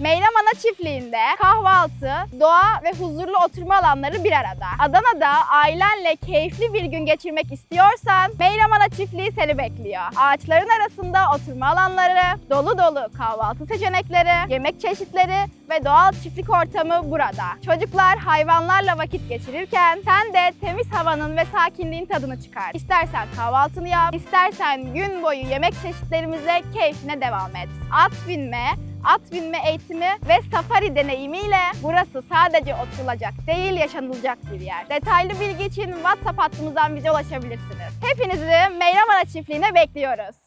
Meyran Ana Çiftliği'nde kahvaltı, doğa ve huzurlu oturma alanları bir arada. Adana'da ailenle keyifli bir gün geçirmek istiyorsan Meyran Ana Çiftliği seni bekliyor. Ağaçların arasında oturma alanları, dolu dolu kahvaltı seçenekleri, yemek çeşitleri ve doğal çiftlik ortamı burada. Çocuklar hayvanlarla vakit geçirirken sen de temiz havanın ve sakinliğin tadını çıkar. İstersen kahvaltını yap, istersen gün boyu yemek çeşitlerimize keyfine devam et. At binme eğitimi ve safari deneyimiyle burası sadece oturulacak değil, yaşanılacak bir yer. Detaylı bilgi için WhatsApp hattımızdan bize ulaşabilirsiniz. Hepinizi Meyran Ana Çiftliği'ne bekliyoruz.